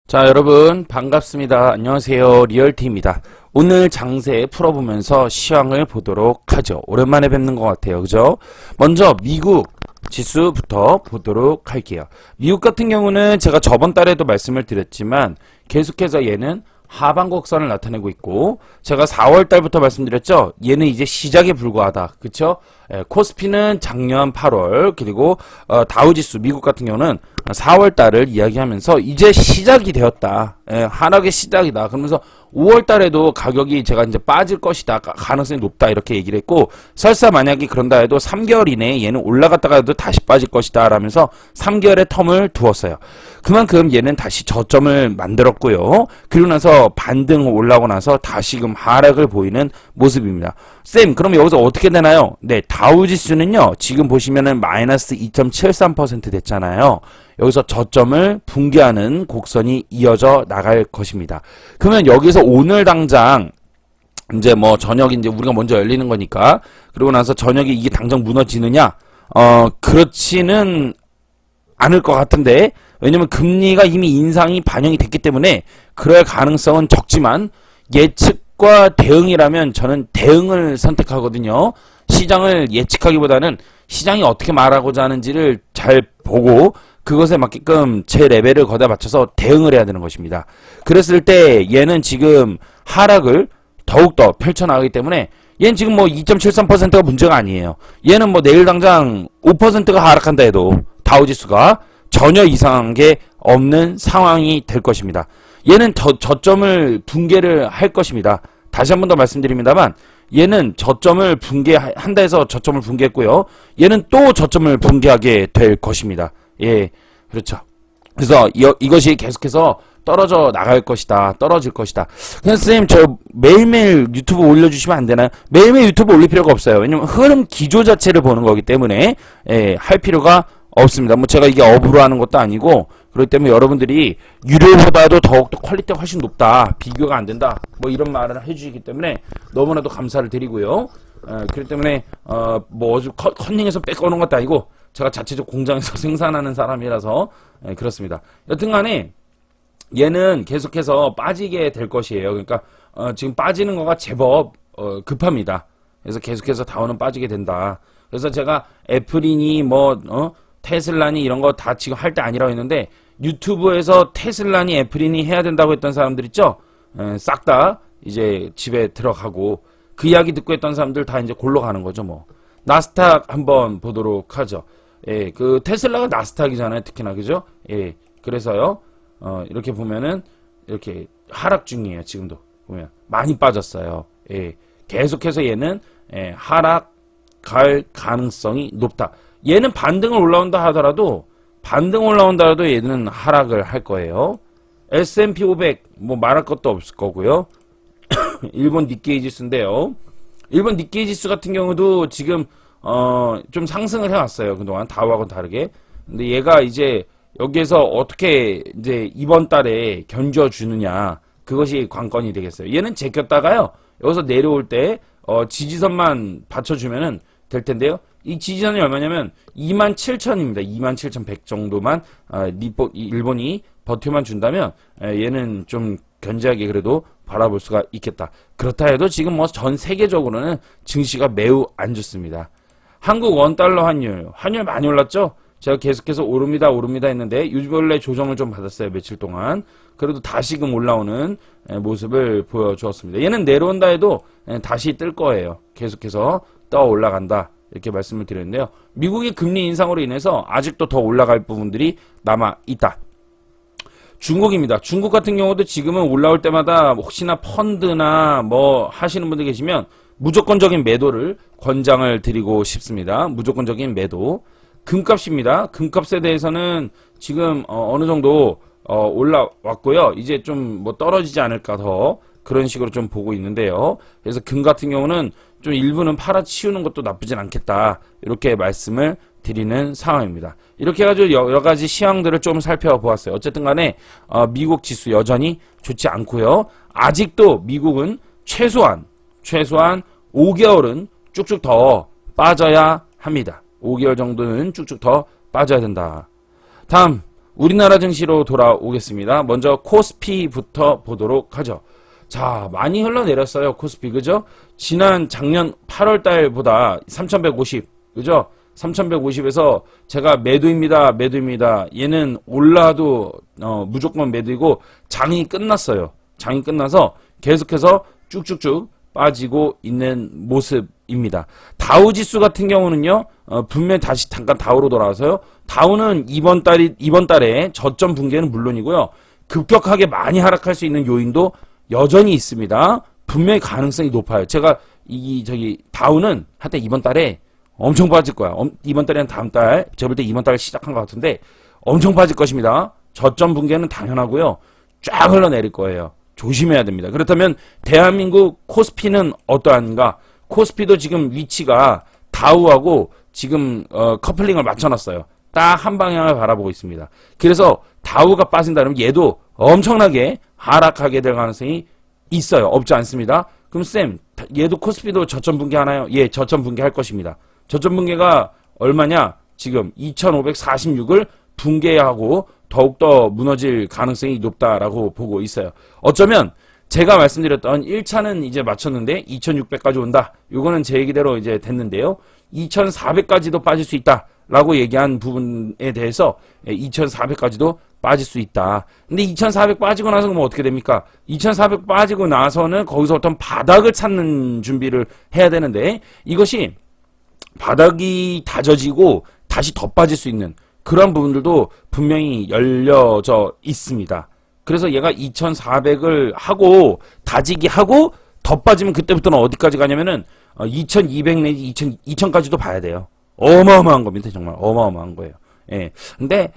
자, 여러분 반갑습니다. 안녕하세요. 리얼티입니다. 오늘 장세 풀어보면서 시황을 보도록 하죠. 오랜만에 뵙는 것 같아요. 그죠? 먼저 미국 지수부터 보도록 할게요. 미국 같은 경우는 제가 저번 달에도 말씀을 드렸지만 계속해서 얘는 하방 곡선을 나타내고 있고, 제가 4월 달부터 말씀드렸죠. 얘는 이제 시작에 불과하다. 그쵸? 코스피는 작년 8월, 그리고 다우지수 미국 같은 경우는 4월 달을 이야기하면서 이제 시작이 되었다. 하락의 시작이다. 그러면서 5월 달에도 가격이 제가 이제 빠질 것이다. 가능성이 높다. 이렇게 얘기를 했고, 설사 만약에 그런다 해도 3개월 이내에 얘는 올라갔다가 해도 다시 빠질 것이다. 라면서 3개월의 텀을 두었어요. 그만큼 얘는 다시 저점을 만들었고요. 그리고 나서 반등 올라오고 나서 다시금 하락을 보이는 모습입니다. 쌤, 그럼 여기서 어떻게 되나요? 네, 다우지수는요, 지금 보시면은 마이너스 2.73% 됐잖아요. 여기서 저점을 붕괴하는 곡선이 이어져 나갈 것입니다. 그러면 여기서 오늘 당장 이제 뭐 저녁이 이제 우리가 먼저 열리는 거니까, 그러고 나서 저녁에 이게 당장 무너지느냐? 그렇지는 않을 것 같은데, 왜냐면 금리가 이미 인상이 반영이 됐기 때문에 그럴 가능성은 적지만, 예측과 대응이라면 저는 대응을 선택하거든요. 시장을 예측하기보다는 시장이 어떻게 말하고자 하는지를 잘 보고 그것에 맞게끔 제 레벨을 거기다 맞춰서 대응을 해야 되는 것입니다. 그랬을 때 얘는 지금 하락을 더욱더 펼쳐나가기 때문에 얘는 지금 뭐 2.73%가 문제가 아니에요. 얘는 뭐 내일 당장 5%가 하락한다 해도 다우지수가 전혀 이상한 게 없는 상황이 될 것입니다. 얘는 저점을 붕괴를 할 것입니다. 다시 한 번 더 말씀드립니다만, 얘는 저점을 붕괴한다 해서 저점을 붕괴했고요. 얘는 또 저점을 붕괴하게 될 것입니다. 예, 그렇죠. 그래서 이것이 계속해서 떨어져 나갈 것이다. 떨어질 것이다. 그냥 선생님, 저 매일매일 유튜브 올려주시면 안 되나요? 매일매일 유튜브 올릴 필요가 없어요. 왜냐면 흐름 기조 자체를 보는 거기 때문에 할 필요가 없습니다. 뭐 제가 이게 업으로 하는 것도 아니고, 그렇기 때문에 여러분들이 유료보다도 더욱더 퀄리티가 훨씬 높다, 비교가 안 된다, 뭐 이런 말을 해주시기 때문에 너무나도 감사를 드리고요. 그렇기 때문에 뭐 컨닝에서 뺏어오는 것도 아니고 제가 자체적 공장에서 생산하는 사람이라서 그렇습니다. 여튼간에 얘는 계속해서 빠지게 될 것이에요. 그러니까 지금 빠지는 거가 제법 급합니다. 그래서 계속해서 다운은 빠지게 된다. 그래서 제가 애플이니 뭐 테슬라니 이런 거 다 지금 할 때 아니라고 했는데, 유튜브에서 테슬라니 애플이니 해야 된다고 했던 사람들 있죠? 싹 다 이제 집에 들어가고 그 이야기 듣고 했던 사람들 다 이제 골로 가는 거죠. 뭐 나스닥 한번 보도록 하죠. 예, 그 테슬라가 나스닥이잖아요, 특히나. 그죠? 예, 그래서요 이렇게 보면은 이렇게 하락 중이에요. 지금도 보면 많이 빠졌어요. 예, 계속해서 얘는 하락 갈 가능성이 높다. 얘는 반등을 올라온다 하더라도 얘는 하락을 할 거예요. S&P 500 뭐 말할 것도 없을 거고요. 일본 니케이 지수인데요. 일본 니케이 지수 같은 경우도 지금 좀 상승을 해왔어요. 그동안 다우하고는 다르게. 근데 얘가 이제 여기에서 어떻게 이제 이번 달에 견뎌주느냐, 그것이 관건이 되겠어요. 얘는 제꼈다가요, 여기서 내려올 때 지지선만 받쳐주면은 될 텐데요. 이 지지선이 얼마냐면 27,000입니다. 27,100 정도만 일본이 버텨만 준다면 얘는 좀 견제하게 그래도 바라볼 수가 있겠다. 그렇다 해도 지금 뭐 전 세계적으로는 증시가 매우 안 좋습니다. 한국 원달러 환율 많이 올랐죠? 제가 계속해서 오릅니다 했는데 유지벌레 조정을 좀 받았어요. 며칠 동안. 그래도 다시금 올라오는 모습을 보여주었습니다. 얘는 내려온다 해도 다시 뜰 거예요. 계속해서 떠 올라간다, 이렇게 말씀을 드렸는데요. 미국의 금리 인상으로 인해서 아직도 더 올라갈 부분들이 남아 있다. 중국입니다. 중국 같은 경우도 지금은 올라올 때마다 혹시나 펀드나 뭐 하시는 분들 계시면 무조건적인 매도를 권장을 드리고 싶습니다. 무조건적인 매도. 금값입니다. 금값에 대해서는 지금 어느 정도 올라왔고요. 이제 좀 뭐 떨어지지 않을까, 더 그런 식으로 좀 보고 있는데요. 그래서 금 같은 경우는 좀 일부는 팔아치우는 것도 나쁘진 않겠다, 이렇게 말씀을 드리는 상황입니다. 이렇게 해가지고 여러 가지 시황들을 좀 살펴보았어요. 어쨌든 간에 미국 지수 여전히 좋지 않고요. 아직도 미국은 최소한 5개월은 쭉쭉 더 빠져야 합니다. 5개월 정도는 쭉쭉 더 빠져야 된다. 다음 우리나라 증시로 돌아오겠습니다. 먼저 코스피부터 보도록 하죠. 자, 많이 흘러내렸어요. 코스피, 그죠? 작년 8월 달보다 3150, 그죠? 3150에서 제가 매도입니다. 얘는 올라도 무조건 매도이고 장이 끝났어요. 장이 끝나서 계속해서 쭉쭉쭉 빠지고 있는 모습입니다. 다우 지수 같은 경우는요, 분명히 다시 잠깐 다우로 돌아와서요. 다우는 이번 달에 저점 붕괴는 물론이고요. 급격하게 많이 하락할 수 있는 요인도 여전히 있습니다. 분명히 가능성이 높아요. 제가 다우는 한때 이번 달에 엄청 빠질 거야. 이번 달이랑 다음 달, 제가 볼 때 이번 달 시작한 것 같은데 엄청 빠질 것입니다. 저점 붕괴는 당연하고요. 쫙 흘러내릴 거예요. 조심해야 됩니다. 그렇다면 대한민국 코스피는 어떠한가? 코스피도 지금 위치가 다우하고 지금 커플링을 맞춰놨어요. 딱 한 방향을 바라보고 있습니다. 그래서 다우가 빠진다면 얘도 엄청나게 하락하게 될 가능성이 있어요. 없지 않습니다. 그럼 쌤, 얘도 코스피도 저점 붕괴하나요? 예, 저점 붕괴할 것입니다. 저점 붕괴가 얼마냐? 지금 2546을 붕괴하고 더욱더 무너질 가능성이 높다라고 보고 있어요. 어쩌면 제가 말씀드렸던 1차는 이제 맞췄는데 2600까지 온다. 요거는 제 얘기대로 이제 됐는데요. 2400까지도 빠질 수 있다라고 얘기한 부분에 대해서 2400까지도 빠질 수 있다. 근데 2400 빠지고 나서 그럼 어떻게 됩니까? 2400 빠지고 나서는 거기서 어떤 바닥을 찾는 준비를 해야 되는데 이것이 바닥이 다져지고 다시 더 빠질 수 있는 그런 부분들도 분명히 열려져 있습니다. 그래서 얘가 2400을 하고 다지기 하고 더 빠지면 그때부터는 어디까지 가냐면은 2200 내지 2000까지도 봐야 돼요. 어마어마한 겁니다. 정말 어마어마한 거예요. 예. 근데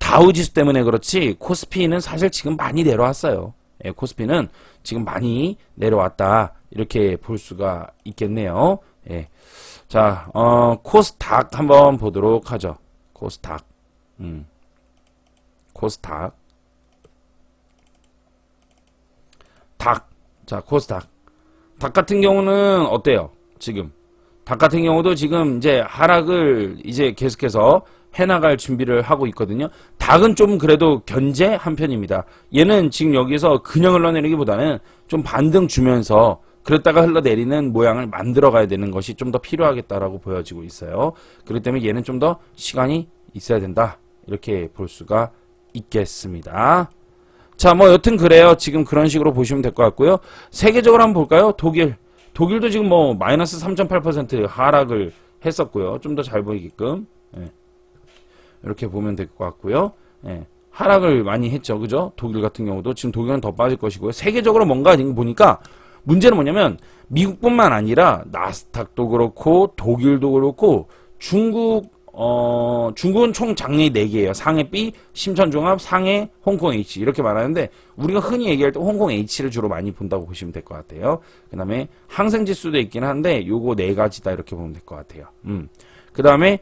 다우 지수 때문에 그렇지 코스피는 사실 지금 많이 내려왔어요. 예, 코스피는 지금 많이 내려왔다. 이렇게 볼 수가 있겠네요. 예. 자, 코스닥 한번 보도록 하죠. 코스닥. 코스닥. 닭. 자, 코스닥. 닭 같은 경우는 어때요? 지금. 닭 같은 경우도 지금 이제 하락을 이제 계속해서 해나갈 준비를 하고 있거든요. 닭은 좀 그래도 견제한 편입니다. 얘는 지금 여기서 그냥 흘러내리기보다는 좀 반등 주면서 그랬다가 흘러내리는 모양을 만들어 가야 되는 것이 좀 더 필요하겠다라고 보여지고 있어요. 그렇기 때문에 얘는 좀 더 시간이 있어야 된다. 이렇게 볼 수가 있겠습니다. 자, 뭐 여튼 그래요. 지금 그런 식으로 보시면 될 것 같고요. 세계적으로 한번 볼까요? 독일도 지금 뭐 마이너스 3.8% 하락을 했었고요. 좀 더 잘 보이게끔. 예. 이렇게 보면 될 것 같고요. 예. 하락을 많이 했죠. 그죠? 독일 같은 경우도 지금 독일은 더 빠질 것이고요. 세계적으로 뭔가 보니까 문제는 뭐냐면 미국뿐만 아니라 나스닥도 그렇고 독일도 그렇고 중국은 총 장르 4개예요. 상해 B, 심천종합, 상해, 홍콩 H 이렇게 말하는데 우리가 흔히 얘기할 때 홍콩 H를 주로 많이 본다고 보시면 될 것 같아요. 그 다음에 항생지수도 있긴 한데 요거 4가지다 이렇게 보면 될 것 같아요. 그 다음에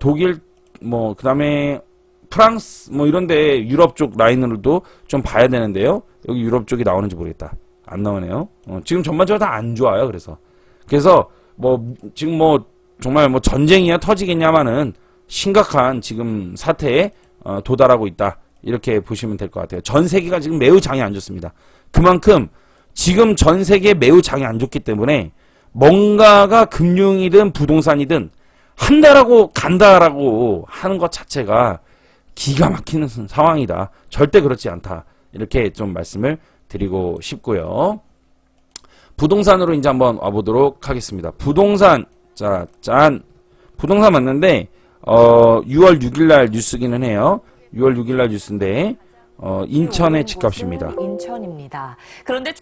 독일 그 다음에 프랑스 이런데 유럽 쪽 라인으로도 좀 봐야 되는데요. 여기 유럽 쪽이 나오는지 모르겠다. 안 나오네요. 지금 전반적으로 다 안 좋아요. 그래서 지금 정말 전쟁이야 터지겠냐마는 심각한 지금 사태에 도달하고 있다. 이렇게 보시면 될 것 같아요. 전 세계가 지금 매우 장이 안 좋습니다. 그만큼 지금 전 세계 매우 장이 안 좋기 때문에 뭔가가 금융이든 부동산이든 한다라고 간다라고 하는 것 자체가 기가 막히는 상황이다. 절대 그렇지 않다. 이렇게 좀 말씀을 드리고 싶고요. 부동산으로 이제 한번 와보도록 하겠습니다. 부동산, 자, 부동산 맞는데, 6월 6일날 뉴스기는 해요. 6월 6일날 뉴스인데, 인천의 집값입니다. 인천입니다. 그런데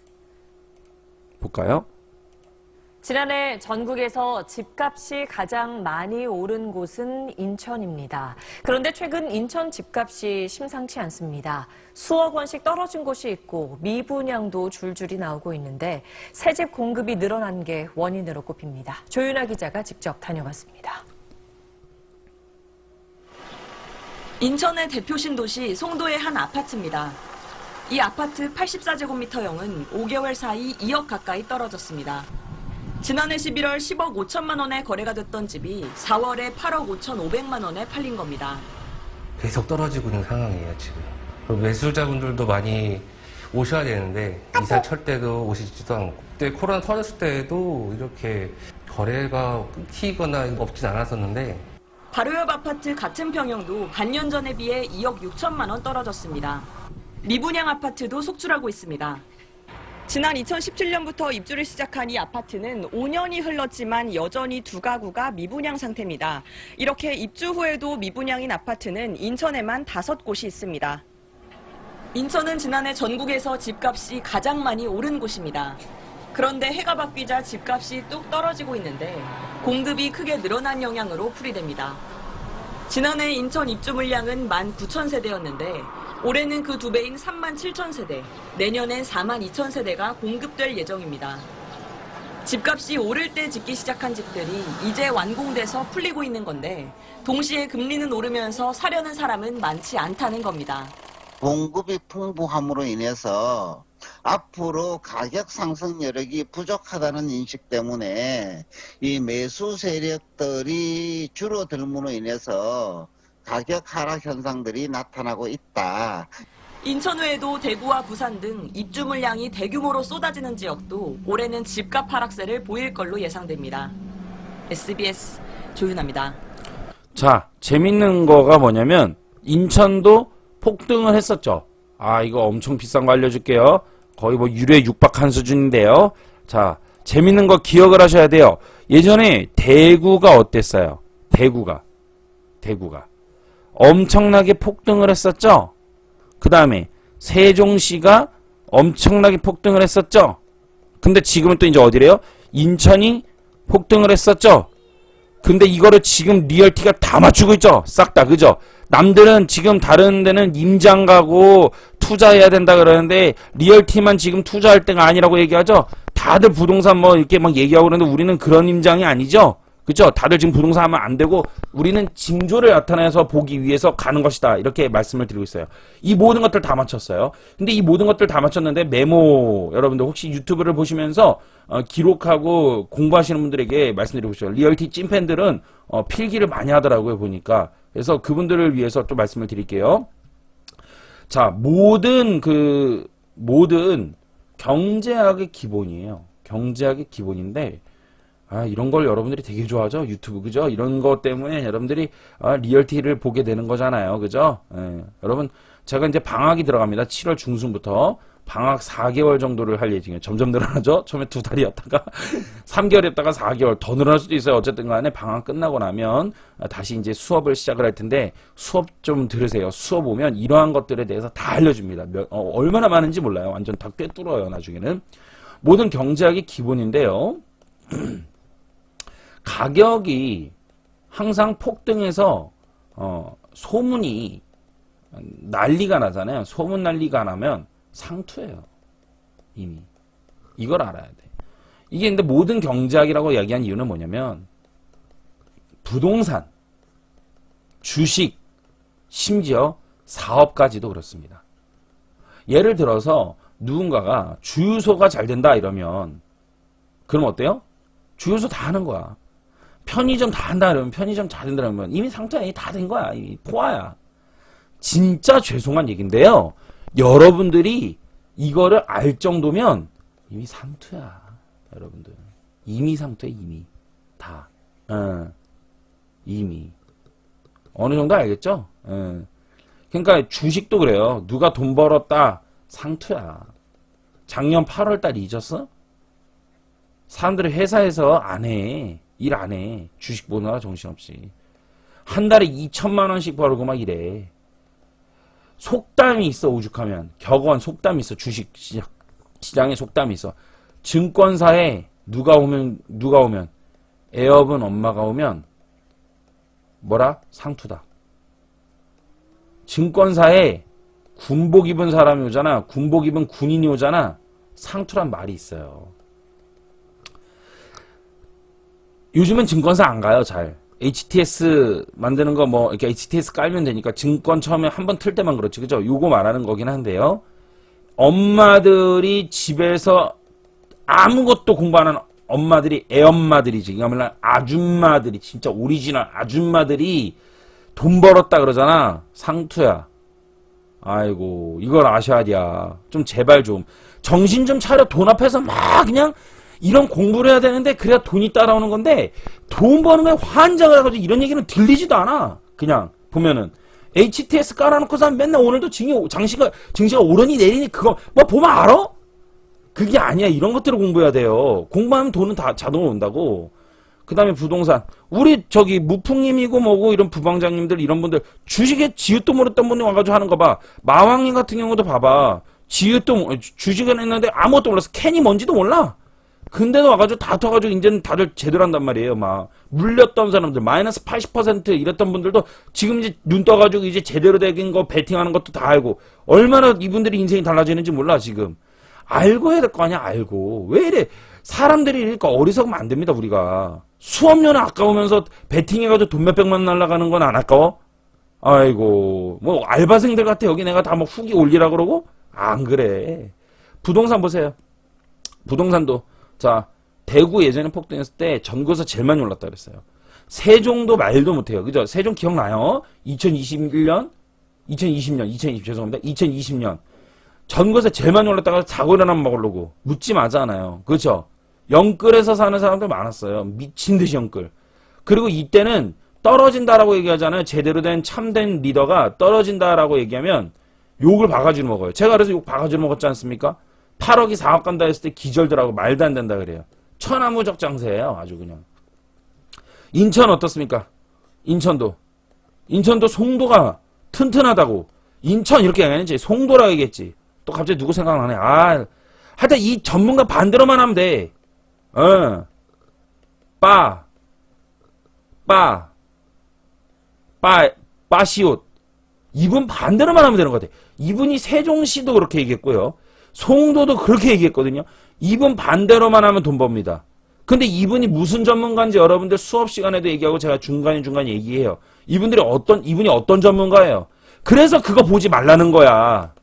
볼까요? 지난해 전국에서 집값이 가장 많이 오른 곳은 인천입니다. 그런데 최근 인천 집값이 심상치 않습니다. 수억 원씩 떨어진 곳이 있고 미분양도 줄줄이 나오고 있는데 새집 공급이 늘어난 게 원인으로 꼽힙니다. 조윤아 기자가 직접 다녀갔습니다. 인천의 대표 신도시 송도의 한 아파트입니다. 이 아파트 84제곱미터형은 5개월 사이 2억 가까이 떨어졌습니다. 지난해 11월 10억 5천만 원에 거래가 됐던 집이 4월에 8억 5천 5백만 원에 팔린 겁니다. 계속 떨어지고 있는 상황이에요, 지금. 그리고 매수자분들도 많이 오셔야 되는데 이사 철 때도 오시지도 않고 그때 코로나 터졌을 때도 이렇게 거래가 끊기거나 없진 않았었는데 바로옆 아파트 같은 평형도 반년 전에 비해 2억 6천만 원 떨어졌습니다. 미분양 아파트도 속출하고 있습니다. 지난 2017년부터 입주를 시작한 이 아파트는 5년이 흘렀지만 여전히 두 가구가 미분양 상태입니다. 이렇게 입주 후에도 미분양인 아파트는 인천에만 5곳이 있습니다. 인천은 지난해 전국에서 집값이 가장 많이 오른 곳입니다. 그런데 해가 바뀌자 집값이 뚝 떨어지고 있는데 공급이 크게 늘어난 영향으로 풀이됩니다. 지난해 인천 입주 물량은 19,000세대였는데 올해는 그 2배인 37,000세대, 내년엔 42,000세대가 공급될 예정입니다. 집값이 오를 때 짓기 시작한 집들이 이제 완공돼서 풀리고 있는 건데 동시에 금리는 오르면서 사려는 사람은 많지 않다는 겁니다. 공급이 풍부함으로 인해서 앞으로 가격 상승 여력이 부족하다는 인식 때문에 이 매수 세력들이 줄어들므로 인해서 가격 하락 현상들이 나타나고 있다. 인천 외에도 대구와 부산 등 입주 물량이 대규모로 쏟아지는 지역도 올해는 집값 하락세를 보일 걸로 예상됩니다. SBS 조윤아입니다. 자, 재밌는 거가 뭐냐면 인천도 폭등을 했었죠. 아, 이거 엄청 비싼 거 알려줄게요. 거의 뭐 유료에 육박한 수준인데요. 자, 재밌는 거 기억을 하셔야 돼요. 예전에 대구가 어땠어요? 대구가 엄청나게 폭등을 했었죠. 그 다음에 세종시가 엄청나게 폭등을 했었죠. 근데 지금은 또 이제 어디래요? 인천이 폭등을 했었죠. 근데 이거를 지금 리얼티가 다 맞추고 있죠. 싹 다, 그죠? 남들은 지금 다른 데는 임장 가고 투자해야 된다 그러는데 리얼티만 지금 투자할 때가 아니라고 얘기하죠. 다들 부동산 뭐 이렇게 막 얘기하고 그러는데 우리는 그런 임장이 아니죠. 그죠? 다들 지금 부동산 하면 안 되고 우리는 징조를 나타내서 보기 위해서 가는 것이다. 이렇게 말씀을 드리고 있어요. 이 모든 것들 다 맞췄어요. 근데 이 모든 것들 다 맞췄는데 메모 여러분들 혹시 유튜브를 보시면서 기록하고 공부하시는 분들에게 말씀드리고 싶어요. 리얼티 찐팬들은 필기를 많이 하더라고요. 보니까. 그래서 그분들을 위해서 또 말씀을 드릴게요. 자, 모든 경제학의 기본이에요. 경제학의 기본인데 이런 걸 여러분들이 되게 좋아하죠? 유튜브, 그죠? 이런 것 때문에 여러분들이, 리얼티를 보게 되는 거잖아요. 그죠? 예. 여러분, 제가 이제 방학이 들어갑니다. 7월 중순부터. 방학 4개월 정도를 할 예정이에요. 점점 늘어나죠? 처음에 2달이었다가, 3개월이었다가 4개월. 더 늘어날 수도 있어요. 어쨌든 간에 방학 끝나고 나면, 다시 이제 수업을 시작을 할 텐데, 수업 좀 들으세요. 수업 오면 이러한 것들에 대해서 다 알려줍니다. 얼마나 많은지 몰라요. 완전 다 꿰뚫어요, 나중에는. 모든 경제학의 기본인데요. 가격이 항상 폭등해서 소문이 난리가 나잖아요. 소문 난리가 나면 상투예요. 이미. 이걸 알아야 돼. 이게 근데 모든 경제학이라고 이야기한 이유는 뭐냐면 부동산, 주식, 심지어 사업까지도 그렇습니다. 예를 들어서 누군가가 주유소가 잘 된다 이러면 그럼 어때요? 주유소 다 하는 거야. 편의점 다 한다 그러면 편의점 잘 된다 그러면 이미 상투야. 다 된 거야. 이미 포화야. 진짜 죄송한 얘기인데요. 여러분들이 이거를 알 정도면 이미 상투야. 여러분들. 이미 상투야. 이미. 다. 이미. 어느 정도 알겠죠? 그러니까 주식도 그래요. 누가 돈 벌었다. 상투야. 작년 8월달 잊었어? 사람들이 회사에서 안 해. 일 안 해. 주식 보느라 정신없이. 한 달에 2천만 원씩 벌고 막 이래. 속담이 있어, 오죽하면. 격언, 속담이 있어. 주식 시장에 속담이 있어. 증권사에 누가 오면, 애업은 엄마가 오면, 뭐라? 상투다. 증권사에 군복 입은 사람이 오잖아. 군복 입은 군인이 오잖아. 상투란 말이 있어요. 요즘은 증권사 안 가요, 잘. HTS 만드는 거 뭐, 이렇게 HTS 깔면 되니까 증권 처음에 한번 틀 때만 그렇지, 그죠? 요거 말하는 거긴 한데요. 엄마들이 집에서 아무것도 공부 안 하는 엄마들이 애엄마들이지. 그러니까 아줌마들이, 진짜 오리지널 아줌마들이 돈 벌었다 그러잖아. 상투야. 아이고, 이걸 아셔야 돼. 좀 제발 좀. 정신 좀 차려. 돈 앞에서 막 그냥 이런 공부를 해야 되는데 그래야 돈이 따라오는 건데 돈 버는 거에 환장을 해가지고 이런 얘기는 들리지도 않아. 그냥 보면은 HTS 깔아놓고서 맨날 오늘도 증시가 오르니 내리니 그거 뭐 보면 알아? 그게 아니야. 이런 것들을 공부해야 돼요. 공부하면 돈은 다 자동으로 온다고. 그 다음에 부동산. 우리 저기 무풍님이고 뭐고 이런 부방장님들 이런 분들 주식에 지읒도 모르던 분이 와가지고 하는 거 봐. 마왕님 같은 경우도 봐봐. 주식을 했는데 아무것도 몰라서 캔이 뭔지도 몰라. 근데도 와가지고 다 터가지고 이제는 다들 제대로 한단 말이에요. 막 물렸던 사람들 마이너스 80% 이랬던 분들도 지금 이제 눈 떠가지고 이제 제대로 된 거 베팅하는 것도 다 알고 얼마나 이분들이 인생이 달라지는지 몰라 지금. 알고 해야 될 거 아니야. 알고. 왜 이래. 사람들이 이러니까 어리석으면 안 됩니다. 우리가. 수업료는 아까우면서 베팅해가지고 돈 몇백만 날라가는 건 안 아까워? 아이고 뭐 알바생들 같아. 여기 내가 다 뭐 후기 올리라 그러고? 안 그래. 부동산 보세요. 부동산도 자 대구 예전에 폭등했을 때 전국에서 제일 많이 올랐다 그랬어요. 세종도 말도 못해요. 그죠? 세종 기억나요? 2020년 죄송합니다. 2020년 전국에서 제일 많이 올랐다가 자고 일어나면 먹으려고 묻지 마잖아요. 그렇죠? 영끌에서 사는 사람들 많았어요. 미친 듯이 영끌. 그리고 이때는 떨어진다라고 얘기하잖아요. 제대로 된 참된 리더가 떨어진다라고 얘기하면 욕을 바가지로 먹어요. 제가 그래서 욕 바가지로 먹었지 않습니까? 8억이 4억 간다 했을 때 기절들하고 말도 안 된다 그래요. 천하무적 장세예요. 아주 그냥. 인천 어떻습니까? 인천도 송도가 튼튼하다고. 인천 이렇게 얘기했지. 송도라고 얘기했지. 또 갑자기 누구 생각나네. 하여튼 이 전문가 반대로만 하면 돼. 빠시옷. 이분 반대로만 하면 되는 것 같아. 이분이 세종시도 그렇게 얘기했고요. 송도도 그렇게 얘기했거든요. 이분 반대로만 하면 돈 법니다. 근데 이분이 무슨 전문가인지 여러분들 수업 시간에도 얘기하고 제가 중간에 얘기해요. 이분이 어떤 전문가예요. 그래서 그거 보지 말라는 거야.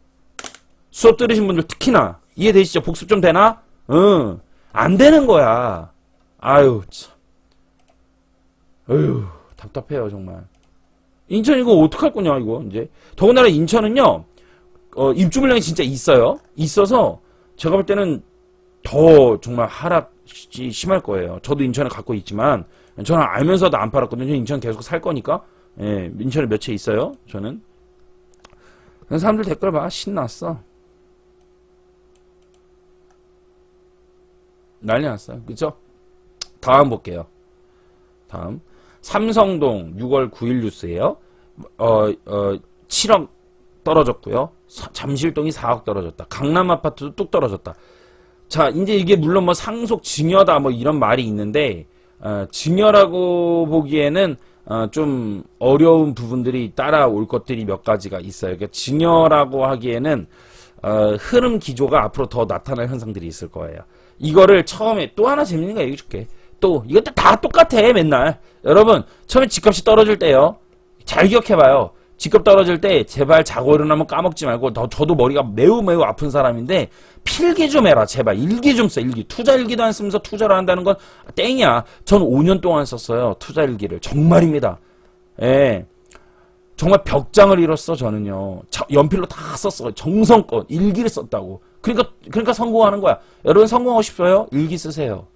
수업 들으신 분들 특히나 이해되시죠? 복습 좀 되나? 응. 안 되는 거야. 아유, 참. 어휴, 답답해요, 정말. 인천 이거 어떡할 거냐, 이거, 이제. 더군다나 인천은요, 입주 물량이 진짜 있어요. 있어서, 제가 볼 때는 더 정말 하락이 심할 거예요. 저도 인천에 갖고 있지만, 저는 알면서도 안 팔았거든요. 인천 계속 살 거니까. 예, 인천에 몇 채 있어요, 저는. 사람들 댓글 봐. 신났어. 난리 났어요. 그쵸? 다음 볼게요. 다음. 삼성동 6월 9일 뉴스예요. 7억 떨어졌고요. 잠실동이 4억 떨어졌다. 강남 아파트도 뚝 떨어졌다. 자, 이제 이게 물론 뭐 상속 증여다 뭐 이런 말이 있는데 증여라고 보기에는 좀 어려운 부분들이 따라올 것들이 몇 가지가 있어요. 그러니까 증여라고 하기에는 흐름 기조가 앞으로 더 나타날 현상들이 있을 거예요. 이거를 처음에 또 하나 재밌는 거 얘기해줄게. 또 이것도 다 똑같아 맨날. 여러분 처음에 집값이 떨어질 때요. 잘 기억해봐요. 집값 떨어질 때 제발 자고 일어나면 까먹지 말고 저도 머리가 매우 아픈 사람인데 필기 좀 해라. 제발 일기 좀 써. 일기. 투자 일기도 안 쓰면서 투자를 한다는 건 땡이야. 전 5년 동안 썼어요. 투자 일기를. 정말입니다. 예. 정말 벽장을 잃었어 저는요. 연필로 다 썼어. 정성껏 일기를 썼다고. 그러니까 성공하는 거야. 여러분 성공하고 싶어요? 일기 쓰세요.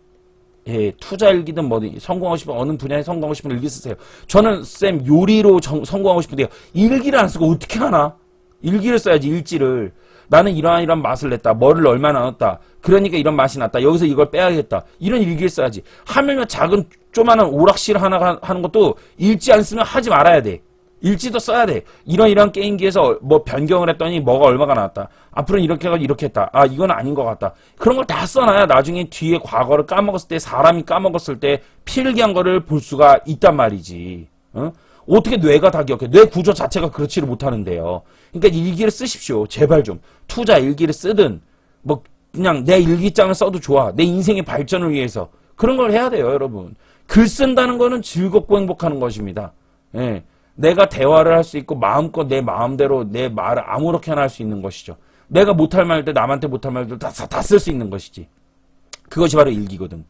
예, 투자 일기든 뭐든 성공하고 싶으면 어느 분야에 성공하고 싶으면 일기 쓰세요. 저는 쌤 요리로 성공하고 싶은데요. 일기를 안 쓰고 어떻게 하나? 일기를 써야지. 일지를. 나는 이러한 맛을 냈다. 뭐를 얼마나 넣었다. 그러니까 이런 맛이 났다. 여기서 이걸 빼야겠다. 이런 일기를 써야지. 하물며 작은 조그마한 오락실 하나 하는 것도 일지 안 쓰면 하지 말아야 돼. 일지도 써야 돼. 이런 게임기에서 뭐 변경을 했더니 뭐가 얼마가 나왔다. 앞으로는 이렇게 해가지고 이렇게 했다. 아, 이건 아닌 것 같다. 그런 걸 다 써놔야 나중에 뒤에 과거를 까먹었을 때, 사람이 까먹었을 때 필기한 거를 볼 수가 있단 말이지. 어떻게 뇌가 다 기억해? 뇌 구조 자체가 그렇지를 못하는데요. 그러니까 일기를 쓰십시오. 제발 좀. 투자 일기를 쓰든, 뭐, 그냥 내 일기장을 써도 좋아. 내 인생의 발전을 위해서. 그런 걸 해야 돼요, 여러분. 글 쓴다는 거는 즐겁고 행복하는 것입니다. 예. 내가 대화를 할 수 있고 마음껏 내 마음대로 내 말을 아무렇게나 할 수 있는 것이죠. 내가 못할 말들 남한테 못할 말들 다 쓸 수 있는 것이지. 그것이 바로 일기거든.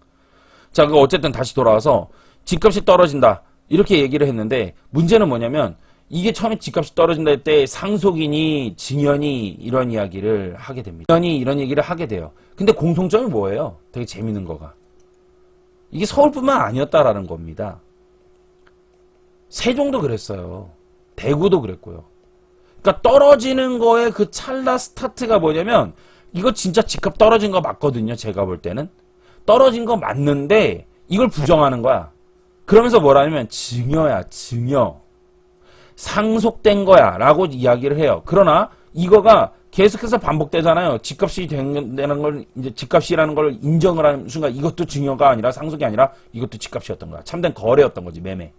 자, 어쨌든 다시 돌아와서 집값이 떨어진다. 이렇게 얘기를 했는데 문제는 뭐냐면 이게 처음에 집값이 떨어진다 할 때 상속인이 증연이 이런 이야기를 하게 됩니다. 증연이 이런 얘기를 하게 돼요. 근데 공통점이 뭐예요? 되게 재밌는 거가. 이게 서울뿐만 아니었다라는 겁니다. 세종도 그랬어요. 대구도 그랬고요. 그러니까 떨어지는 거에 그 찰나 스타트가 뭐냐면 이거 진짜 집값 떨어진 거 맞거든요. 제가 볼 때는. 떨어진 거 맞는데 이걸 부정하는 거야. 그러면서 뭐라냐면 증여야, 증여. 상속된 거야 라고 이야기를 해요. 그러나 이거가 계속해서 반복되잖아요. 집값이 된다는 걸, 이제 집값이라는 걸 인정을 하는 순간 이것도 증여가 아니라 상속이 아니라 이것도 집값이었던 거야. 참된 거래였던 거지, 매매.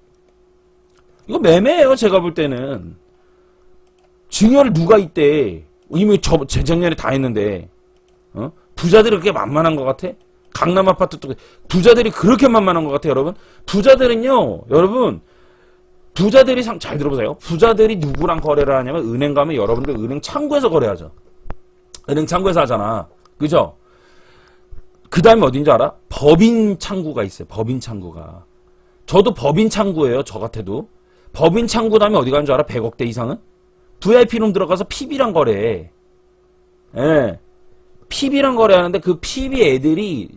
이거 매매예요, 제가 볼 때는. 증여를 누가 이때, 이미 재작년에 다 했는데, 부자들이 그렇게 만만한 것 같아? 강남 아파트도, 부자들이 그렇게 만만한 것 같아, 여러분? 부자들은요, 여러분, 부자들이 잘 들어보세요. 부자들이 누구랑 거래를 하냐면 은행 가면 여러분들 은행 창구에서 거래하죠. 은행 창구에서 하잖아. 그죠? 그 다음에 어딘지 알아? 법인 창구가 있어요. 법인 창구가. 저도 법인 창구예요. 저 같아도. 법인 창구 다음에 어디 가는 줄 알아? 100억대 이상은? VIP룸 들어가서 PB랑 거래해. 예. PB랑 거래하는데 그 PB 애들이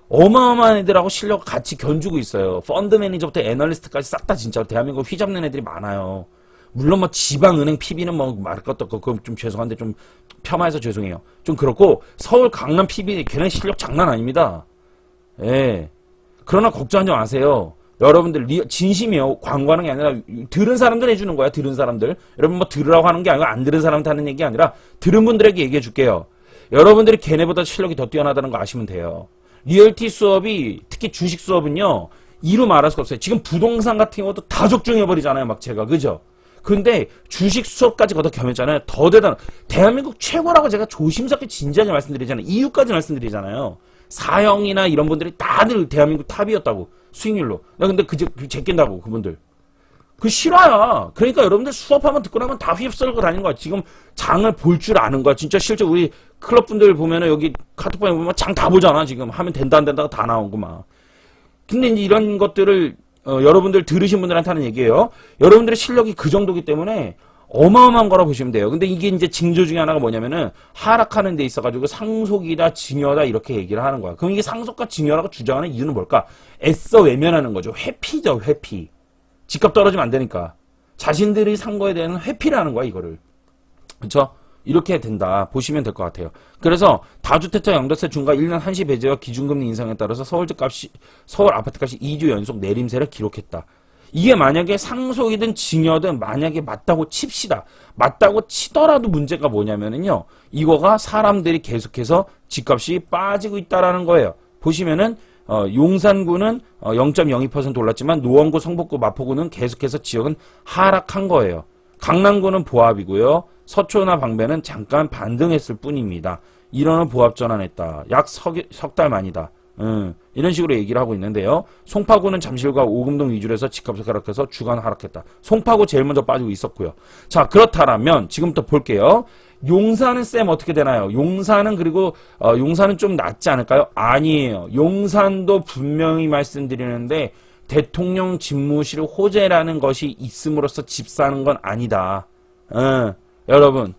어마어마한 애들하고 실력 같이 견주고 있어요. 펀드 매니저부터 애널리스트까지 싹 다 진짜로 대한민국 휘잡는 애들이 많아요. 물론 뭐 지방은행 PB는 뭐 말할 것도 없고 그건 좀 죄송한데 좀 폄하해서 죄송해요. 좀 그렇고 서울 강남 PB 걔네 실력 장난 아닙니다. 예. 그러나 걱정하지 마세요. 여러분들 진심이에요. 광고하는 게 아니라 들은 사람들 해주는 거야. 들은 사람들. 여러분 뭐 들으라고 하는 게 아니고 안 들은 사람한테 하는 얘기 아니라 들은 분들에게 얘기해 줄게요. 여러분들이 걔네보다 실력이 더 뛰어나다는 거 아시면 돼요. 리얼티 수업이 특히 주식 수업은요. 이루 말할 수가 없어요. 지금 부동산 같은 경우도 다 적중해버리잖아요. 막 제가. 그죠? 근데 주식 수업까지 거기다 겸했잖아요. 더 대단한 대한민국 최고라고 제가 조심스럽게 진지하게 말씀드리잖아요. 이유까지 말씀드리잖아요. 사형이나 이런 분들이 다들 대한민국 탑이었다고. 수익률로. 나 근데 제낀다고 그분들. 그 실화야. 그러니까 여러분들 수업하면 듣고 나면 다 휩쓸고 다니는 거야. 지금 장을 볼 줄 아는 거야. 진짜 실제 우리 클럽분들 보면은 여기 카톡방에 보면 장 다 보잖아. 지금 하면 된다 안 된다가 다 나오고 막. 근데 이제 이런 것들을 여러분들 들으신 분들한테 하는 얘기예요. 여러분들의 실력이 그 정도기 때문에 어마어마한 거라 보시면 돼요. 근데 이게 이제 징조 중에 하나가 뭐냐면은 하락하는 데 있어가지고 상속이다 증여다 이렇게 얘기를 하는 거야. 그럼 이게 상속과 증여라고 주장하는 이유는 뭘까? 애써 외면하는 거죠. 회피죠, 회피. 집값 떨어지면 안 되니까. 자신들이 산 거에 대한 회피를 하는 거야, 이거를. 그쵸? 이렇게 된다. 보시면 될 것 같아요. 그래서 다주택자 양도세 중과 1년 한시 배제와 기준금리 인상에 따라서 서울 아파트값이 2주 연속 내림세를 기록했다. 이게 만약에 상속이든 증여든 만약에 맞다고 칩시다. 맞다고 치더라도 문제가 뭐냐면은요. 이거가 사람들이 계속해서 집값이 빠지고 있다라는 거예요. 보시면은 용산구는 0.02% 올랐지만 노원구, 성북구, 마포구는 계속해서 지역은 하락한 거예요. 강남구는 보합이고요. 서초나 방배는 잠깐 반등했을 뿐입니다. 인원은 보합 전환했다. 약 석 달 만이다. 이런 식으로 얘기를 하고 있는데요. 송파구는 잠실과 오금동 위주로 해서 집값이 하락해서 주간 하락했다. 송파구 제일 먼저 빠지고 있었고요. 자, 그렇다면 지금부터 볼게요. 용산은 쌤 어떻게 되나요? 용산은 그리고 용산은 좀 낫지 않을까요? 아니에요. 용산도 분명히 말씀드리는데 대통령 집무실 호재라는 것이 있음으로써 집 사는 건 아니다. 여러분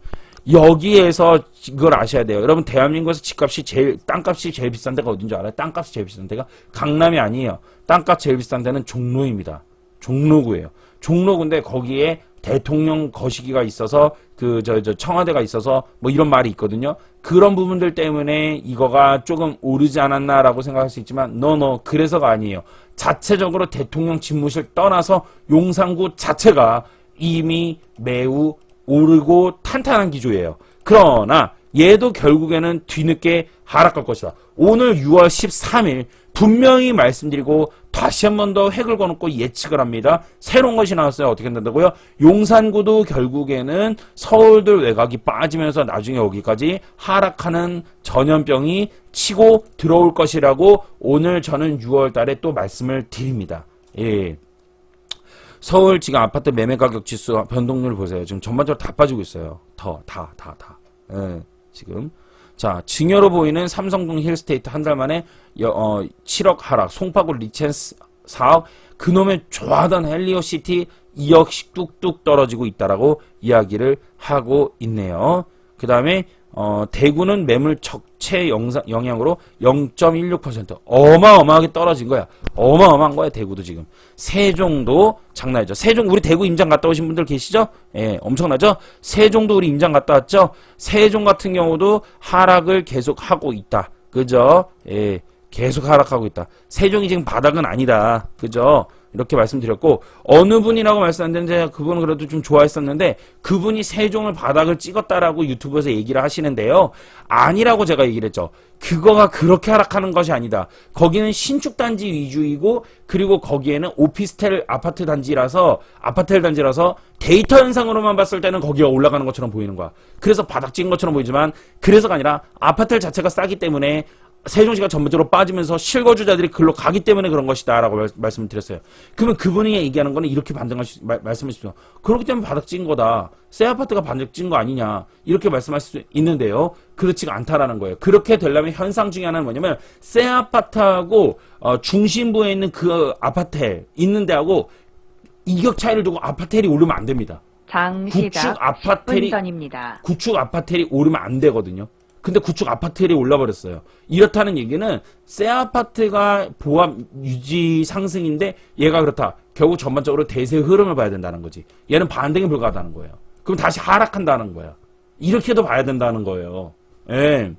여기에서 이걸 아셔야 돼요. 여러분 대한민국에서 땅값이 제일 비싼 데가 어딘지 알아요? 땅값이 제일 비싼 데가 강남이 아니에요. 땅값 제일 비싼 데는 종로입니다. 종로구예요. 종로구인데 거기에 대통령 거시기가 있어서 청와대가 있어서 뭐 이런 말이 있거든요. 그런 부분들 때문에 이거가 조금 오르지 않았나라고 생각할 수 있지만 그래서가 아니에요. 자체적으로 대통령 집무실 떠나서 용산구 자체가 이미 매우 오르고 탄탄한 기조예요. 그러나 얘도 결국에는 뒤늦게 하락할 것이다. 오늘 6월 13일 분명히 말씀드리고 다시 한 번 더 획을 그어놓고 예측을 합니다. 새로운 것이 나왔어요. 어떻게 된다고요? 용산구도 결국에는 서울들 외곽이 빠지면서 나중에 여기까지 하락하는 전염병이 치고 들어올 것이라고 오늘 저는 6월 달에 또 말씀을 드립니다. 예. 서울 지금 아파트 매매 가격 지수 변동률 보세요. 지금 전반적으로 다 빠지고 있어요. 다. 예, 지금. 자, 증여로 보이는 삼성동 힐스테이트 한 달 만에 7억 하락, 송파구 리첸스 4억, 그놈의 좋아하던 헬리오시티 2억씩 뚝뚝 떨어지고 있다라고 이야기를 하고 있네요. 그 다음에 대구는 매물 적체 영향으로 0.16% 어마어마하게 떨어진 거야. 어마어마한 거야, 대구도 지금. 세종도 장난이죠. 세종, 우리 대구 임장 갔다 오신 분들 계시죠? 예, 엄청나죠? 세종도 우리 임장 갔다 왔죠? 세종 같은 경우도 하락을 계속 하고 있다. 그죠? 예, 계속 하락하고 있다. 세종이 지금 바닥은 아니다. 그죠? 이렇게 말씀드렸고, 어느 분이라고 말씀 안 되는데 그분은 그래도 좀 좋아했었는데, 그분이 세종을 바닥을 찍었다라고 유튜브에서 얘기를 하시는데요. 아니라고 제가 얘기를 했죠. 그거가 그렇게 하락하는 것이 아니다. 거기는 신축 단지 위주이고, 그리고 거기에는 오피스텔 아파트 단지라서 데이터 현상으로만 봤을 때는 거기가 올라가는 것처럼 보이는 거야. 그래서 바닥 찍은 것처럼 보이지만, 그래서가 아니라 아파트 자체가 싸기 때문에 세종시가 전반적으로 빠지면서 실거주자들이 글로 가기 때문에 그런 것이다 라고 말씀을 드렸어요. 그러면 그분이 얘기하는 거는 이렇게 말씀하실 수 있어요. 그렇기 때문에 바닥 찍은 거다. 새 아파트가 바닥 찍은 거 아니냐, 이렇게 말씀하실 수 있는데요. 그렇지가 않다라는 거예요. 그렇게 되려면 현상 중에 하나는 뭐냐면, 새 아파트하고 중심부에 있는 그 아파트에 있는 데하고 이격 차이를 두고 아파트이 오르면 안 됩니다. 구축 아파트이 오르면 안 되거든요. 근데 구축 아파트들이 올라버렸어요. 이렇다는 얘기는 새 아파트가 보합 유지 상승인데 얘가 그렇다. 결국 전반적으로 대세 흐름을 봐야 된다는 거지. 얘는 반등에 불과하다는 거예요. 그럼 다시 하락한다는 거야. 이렇게도 봐야 된다는 거예요. 예.